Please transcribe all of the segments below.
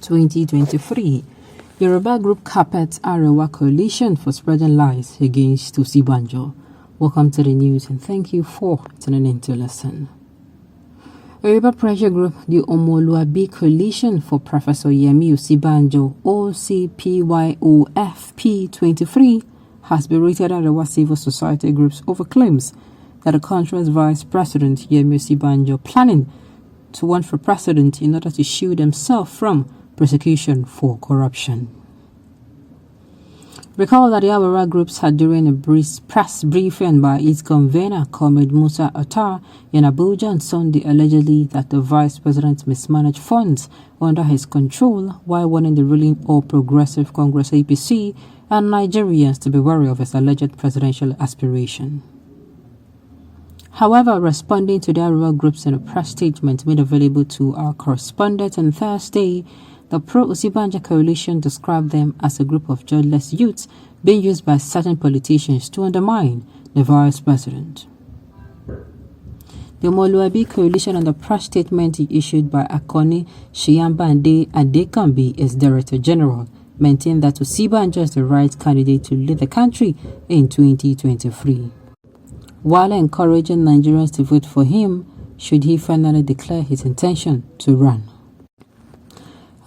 2023. Yoruba group carpets Arewa coalition for spreading lies against Osinbajo. Welcome to the news and thank you for tuning in to listen. Yoruba pressure group, the Omoluabi Coalition for Professor Yemi Osinbajo, OCPYOFP23, has berated Arewa civil society groups over claims that the country's Vice President Yemi Osinbajo planning to run for president in order to shield himself from prosecution for corruption. Recall that the Arewa groups had, during a press briefing by its convener, Comrade Musa Attar, in Abuja on Sunday, allegedly that the vice president mismanaged funds under his control while warning the ruling All Progressive Congress APC and Nigerians to be wary of his alleged presidential aspiration. However, responding to the Arewa groups in a press statement made available to our correspondent on Thursday, the pro-Osinbajo coalition described them as a group of joyless youths being used by certain politicians to undermine the vice president. The Omoluabi coalition, and the press statement issued by Akoni Shiyambande Adekambi as Director General, maintained that Osinbajo is the right candidate to lead the country in 2023. While encouraging Nigerians to vote for him should he finally declare his intention to run.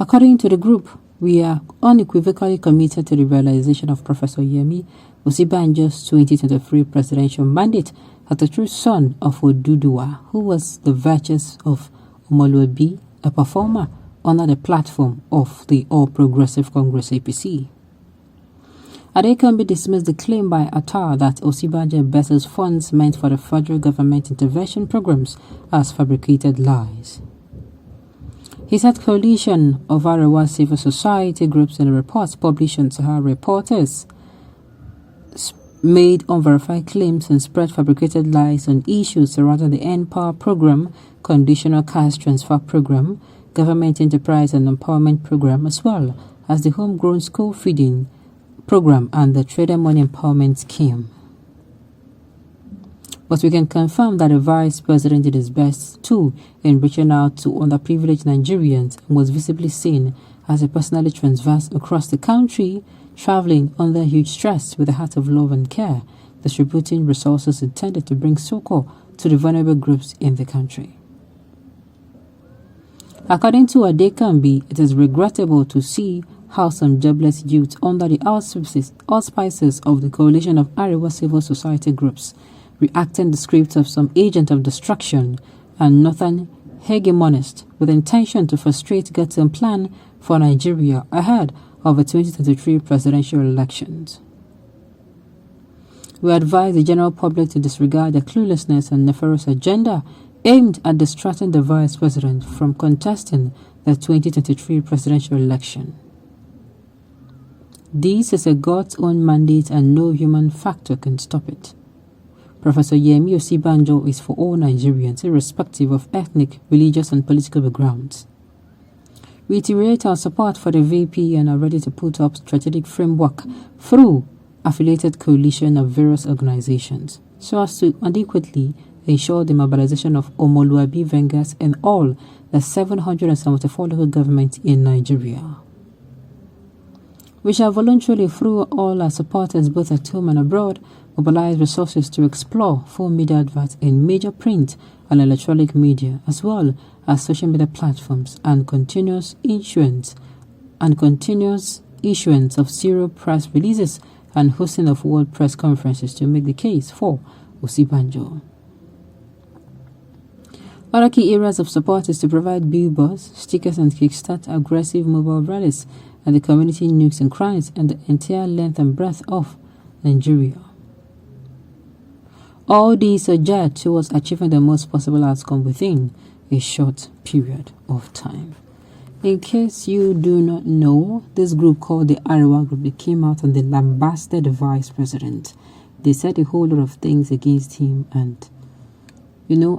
According to the group, we are unequivocally committed to the realization of Professor Yemi Osinbajo's 2023 presidential mandate as the true son of Oduduwa, who was the virtues of Omoluabi, a performer under the platform of the All Progressive Congress APC. Adekambi dismissed the claim by Attar that Osinbajo embezzles funds meant for the federal government intervention programs as fabricated lies. He said coalition of Arewa civil society groups in a report published on Sahara Reporters made unverified claims and spread fabricated lies on issues surrounding the N-Power program, conditional cash transfer program, government enterprise and empowerment program, as well as the homegrown school feeding program and the trader money empowerment scheme. But we can confirm that the vice president did his best too in reaching out to underprivileged Nigerians and was visibly seen as a personally transverse across the country, traveling under huge stress with a heart of love and care, distributing resources intended to bring succor to the vulnerable groups in the country. According to Adekambi, it is regrettable to see how some jobless youth under the auspices of the coalition of Arewa civil society groups reacting the script of some agent of destruction and northern hegemonist with intention to frustrate God's plan for Nigeria ahead of the 2023 presidential elections. We advise the general public to disregard the cluelessness and nefarious agenda aimed at distracting the vice president from contesting the 2023 presidential election. This is a God's own mandate and no human factor can stop it. Professor Yemi Osinbajo is for all Nigerians, irrespective of ethnic, religious and political backgrounds. We reiterate our support for the VP and are ready to put up strategic framework through affiliated coalition of various organizations so as to adequately ensure the mobilization of Omoluabi Vengas in all the 774 local governments in Nigeria. We shall voluntarily, through all our supporters both at home and abroad, mobilize resources to explore full media adverts in major print and electronic media, as well as social media platforms, and continuous issuance of serial press releases and hosting of world press conferences to make the case for Osinbajo. Other key areas of support is to provide billboards, stickers and kickstart aggressive mobile rallies and the community nooks and crannies and the entire length and breadth of Nigeria. All these are geared towards achieving the most possible outcome within a short period of time. In case you do not know, this group called the Arewa Group, they came out and they lambasted the vice president. They said a whole lot of things against him, and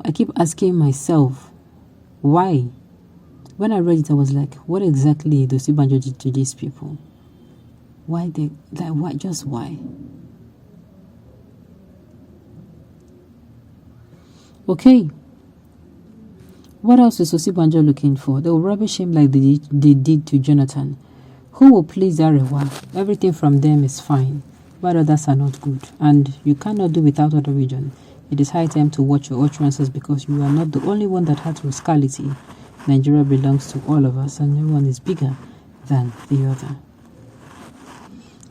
I keep asking myself, why? When I read it, I was like, what exactly does Osinbajo do to these people? Why? Just why? Okay. What else is Osinbajo looking for? They will rubbish him like they did to Jonathan. Who will please Arewa? Everything from them is fine, but others are not good, and you cannot do without other region. It is high time to watch your utterances because you are not the only one that has rascality. Nigeria belongs to all of us, and everyone is bigger than the other.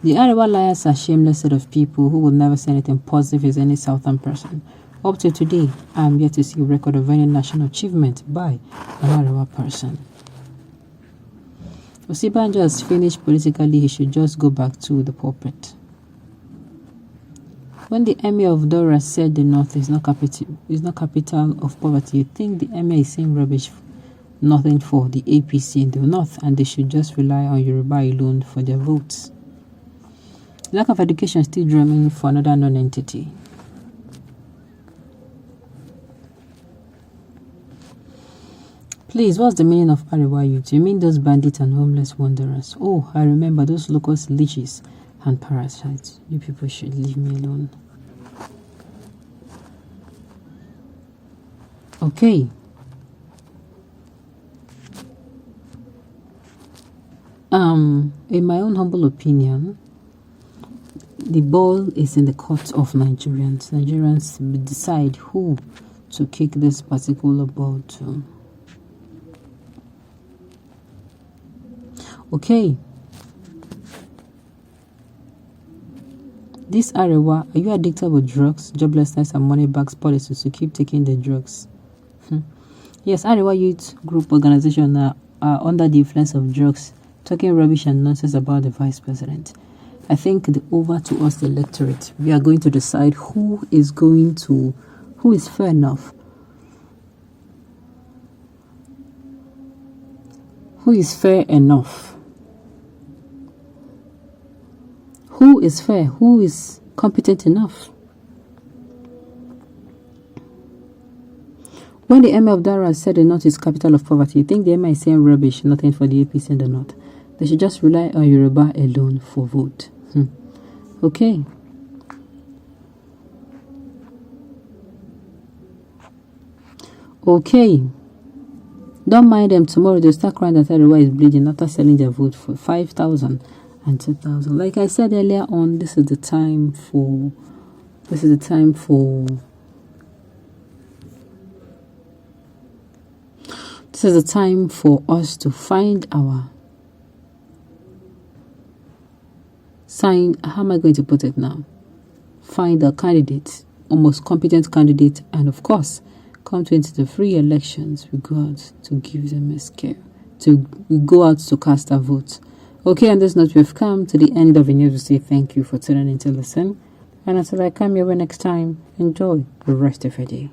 The Arewa liars are shameless set of people who will never say anything positive as any southern person. Up to today, I am yet to see a record of any national achievement by an Arewa person. Osinbajo has finished politically, he should just go back to the pulpit. When the Emir of Dora said the North is not capital of poverty, you think the Emir is saying rubbish, nothing for the APC in the North, and they should just rely on Yoruba alone for their votes. Lack of education still drumming for another non-entity. Please, what's the meaning of Arewa youth? You mean those bandits and homeless wanderers? Oh, I remember those locust leeches and parasites. You people should leave me alone. Okay. In my own humble opinion, the ball is in the court of Nigerians. Nigerians decide who to kick this particular ball to. Okay. This Arewa, are you addicted with drugs, joblessness, and money bags policies to keep taking the drugs? Yes, Arewa Youth Group Organization are under the influence of drugs, talking rubbish and nonsense about the vice president. I think over to us, the electorate, we are going to decide who is fair enough. Who is fair enough? Who is fair? Who is competent enough? When the Emir of Dara said the North is capital of poverty, you think the Emir is saying rubbish, nothing for the APC in the North? They should just rely on Yoruba alone for vote. Okay. Okay. Don't mind them. Tomorrow they'll start crying that Arewa is bleeding after selling their vote for 5,000 and 2,000. Like I said earlier on, this is the time for us to find our how am I going to put it now? Find a candidate, almost competent candidate, and of course, come into the free elections, we go out to give them a scare, we go out to cast our votes. Okay, on this note, we've come to the end of the news. We say thank you for tuning in to listen. And until I come your way next time, enjoy the rest of your day.